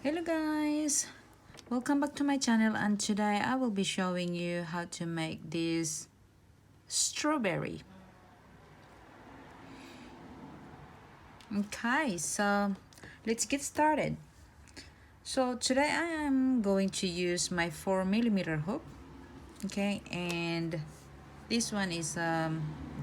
Hello guys, welcome back to my channel, and today I will be showing you how to make this strawberry. Okay, so let's get started. So today I am going to use my 4mm hook, okay, and this one is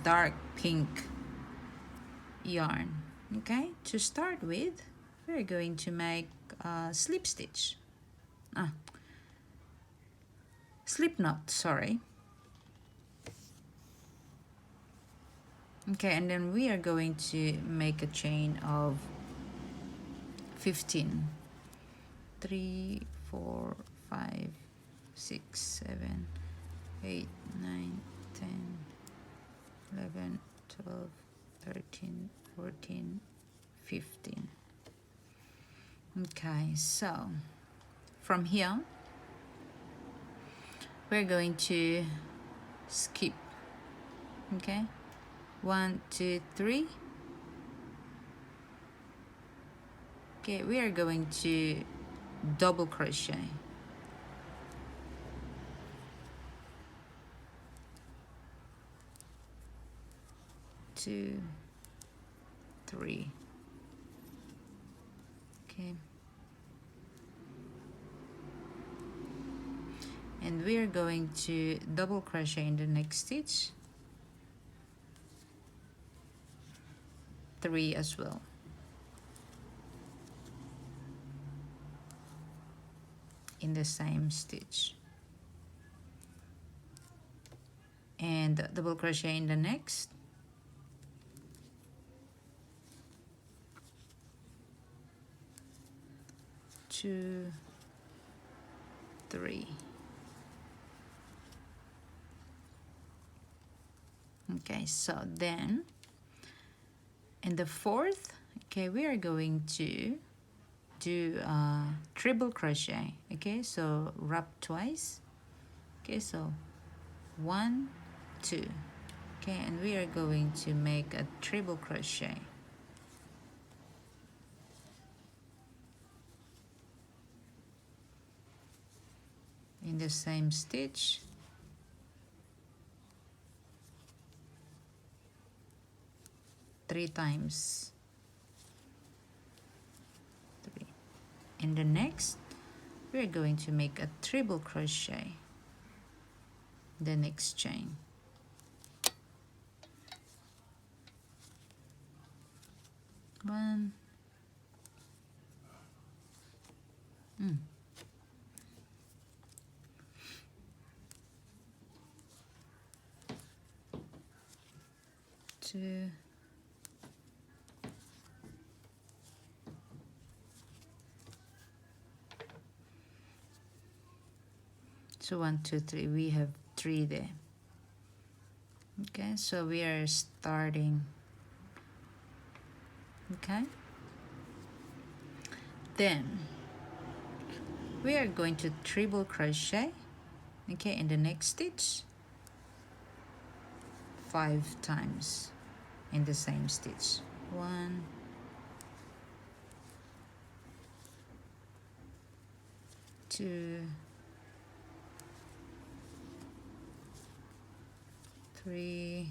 dark pink yarn. Okay, to start with, we're going to make a slip stitch. Slip knot, sorry. Okay, and then we are going to make a chain of 15. 3, 4, 5, 6, 7, 8, 9, 10, 11, 12, 13, 14, 15. Okay, so from here we're going to skip. Okay, 1, 2, 3. Okay, we are going to double crochet. Two, 3. Okay, and we are going to double crochet in the next stitch, 3 as well. In the same stitch, and double crochet in the next, 2, 3. Okay, so then in the fourth, okay, we are going to do triple crochet. Okay, so wrap twice. Okay, so 1, 2. Okay, and we are going to make a triple crochet. In the same stitch, 3 times. 3. In the next, we're going to make a triple crochet the next chain. One, two, so 1, 2, 3. We have 3 there. Okay, so we are starting. Okay, then we are going to triple crochet, okay, in the next stitch 5 times in the same stitch. 1, 2, 3,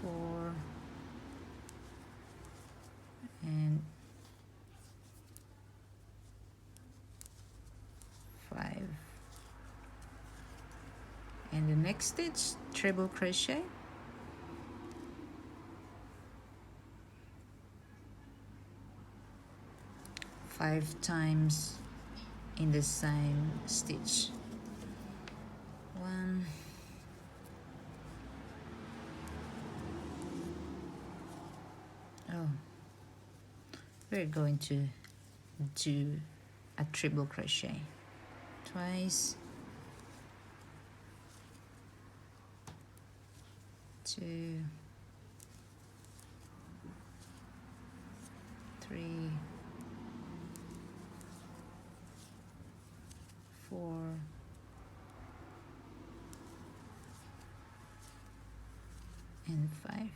4, and 5. And the next stitch, triple crochet, 5 times in the same stitch. 1, we're going to do a triple crochet twice, 2, 3, 4, and 5.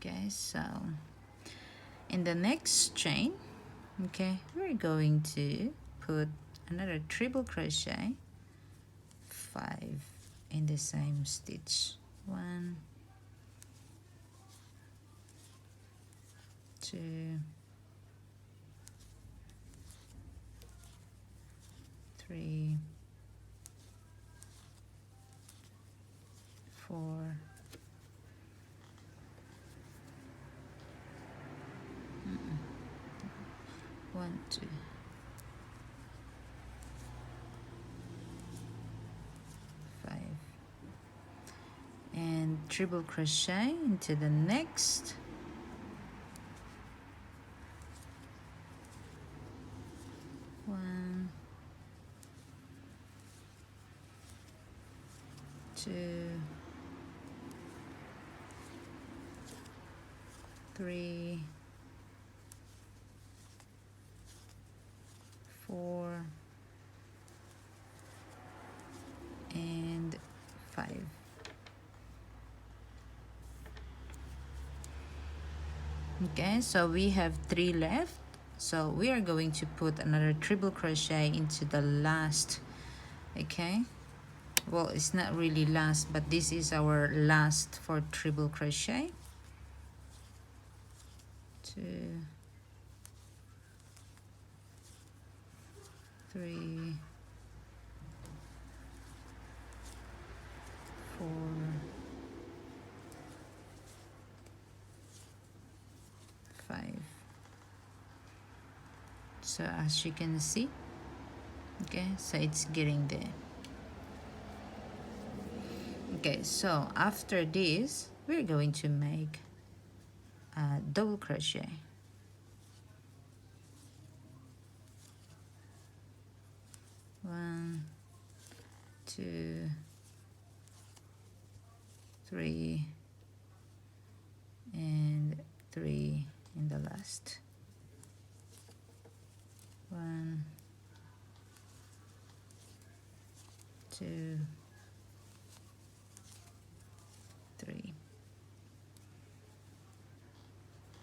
Okay, so in the next chain, okay, we're going to put another triple crochet, 5 in the same stitch. 1, 2, 3, 4, 1, 2, 5, and triple crochet into the next. 1, 2, 3, 4, and 5. Okay, so we have 3 left, so we are going to put another triple crochet into the last. Okay, well, it's not really last, but this is our last for triple crochet. 2, 3, 4, 5. So as you can see, okay, so it's getting there. Okay, so after this we're going to make a double crochet. 1, 2, 3, and 3 in the last. 1, 2, 3.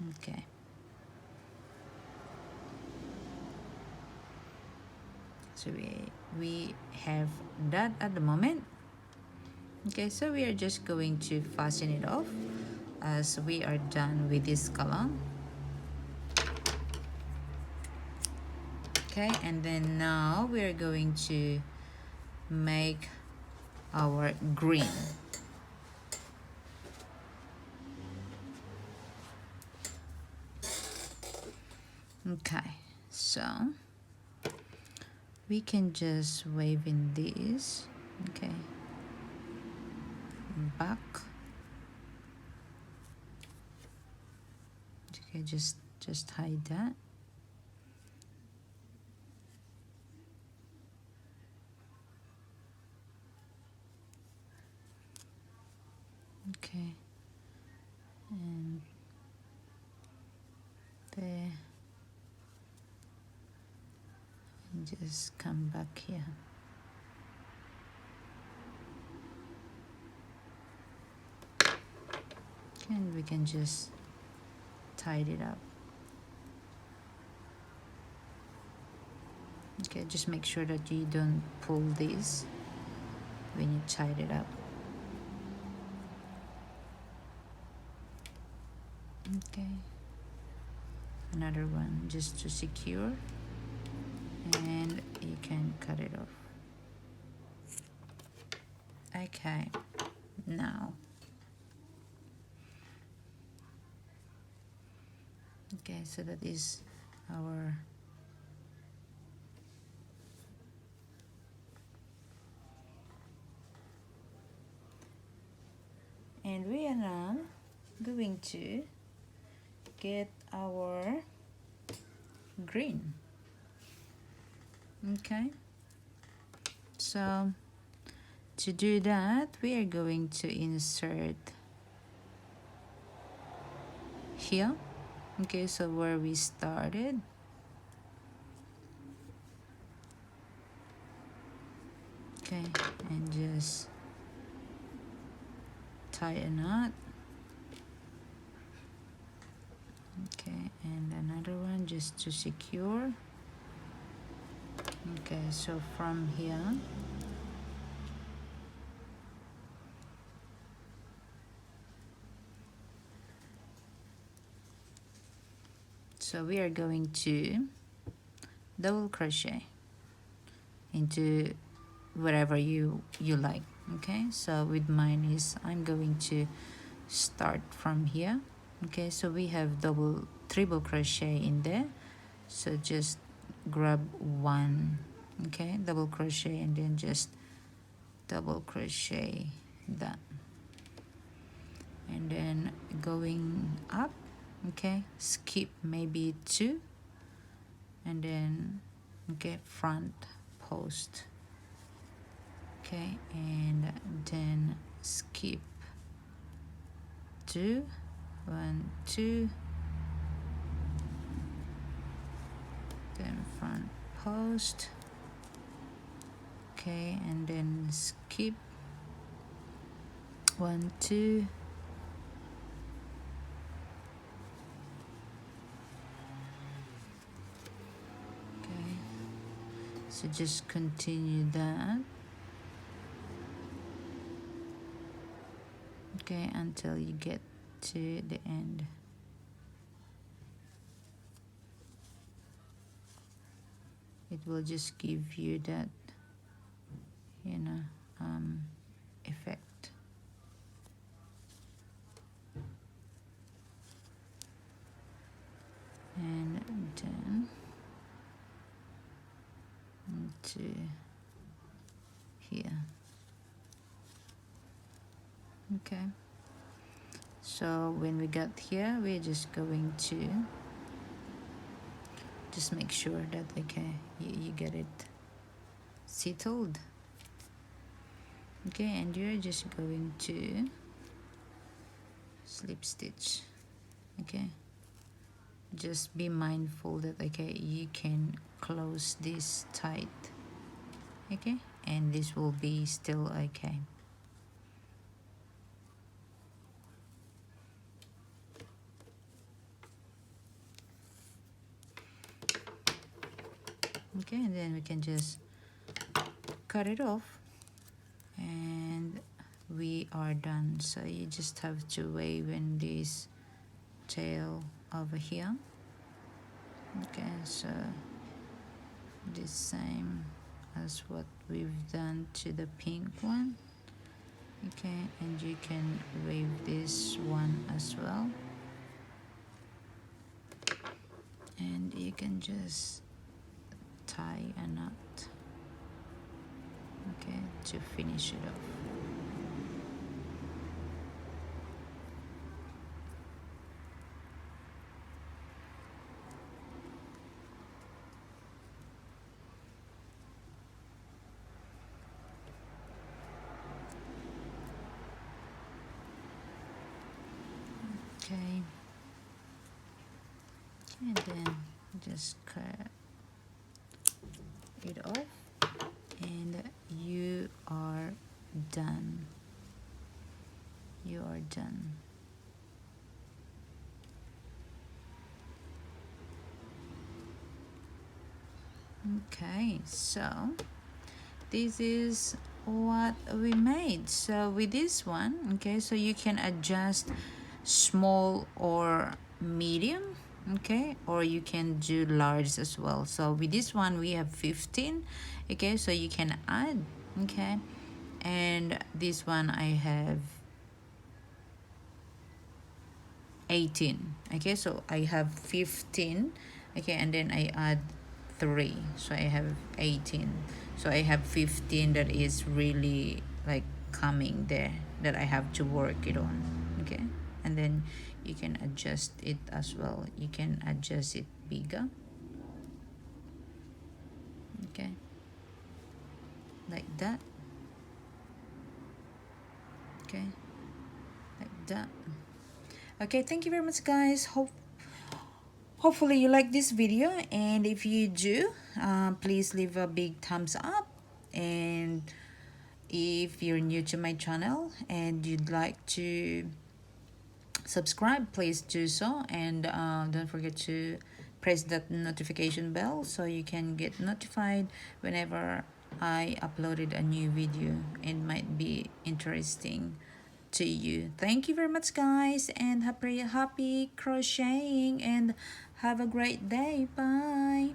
Okay. So we have that at the moment. Okay, so we are just going to fasten it off as we are done with this column. Okay, and then now we are going to make our green. Okay, so we can just wave in this. Okay, back. Okay, just hide that. Okay, and there, and just come back here. Okay, and we can just tie it up. Okay, just make sure that you don't pull this when you tie it up. Okay, another one just to secure, and you can cut it off. Okay, now, okay, so that is our and we are now going to get our green. Okay, so to do that we are going to insert here. Okay, so where we started, okay, and just tie a knot. just to secure. Okay, so from here, so we are going to double crochet into wherever you like. Okay, so with mine is I'm going to start from here. Okay, so we have triple crochet in there, so just grab one, okay, double crochet, and then just double crochet that, and then going up, okay, skip maybe two, and then okay, front post, okay, and then skip two, one, two, then front post, okay, and then skip one, two, okay, so just continue that, okay, until you get to the end. It will just give you that, you know, effect. And then into here. Okay, so when we got here, we're just going to just make sure that okay, you get it settled. Okay, and you're just going to slip stitch. Okay, just be mindful that okay, you can close this tight, okay, and this will be still okay. Okay, and then we can just cut it off, and we are done. So you just have to wave in this tail over here. Okay, so the same as what we've done to the pink one. Okay, and you can wave this one as well, and you can just tie a knot, okay, to finish it off. Okay, and then just cut it off, and you are done. You are done. Okay, so this is what we made. So with this one, okay, so you can adjust small or medium, okay, or you can do large as well. So with this one we have 15, okay, so you can add, okay, and this one I have 18, okay, so I have 15, okay, and then I add 3, so I have 18, so I have 15 that is really like coming there that I have to work it on, okay, and then you can adjust it as well. You can adjust it bigger, okay, like that, okay, like that. Okay, thank you very much, guys. Hopefully you like this video, and if you do, please leave a big thumbs up, and if you're new to my channel and you'd like to subscribe, please do so, and don't forget to press that notification bell so you can get notified whenever I uploaded a new video and might be interesting to you. Thank you very much, guys, and happy crocheting, and have a great day. Bye.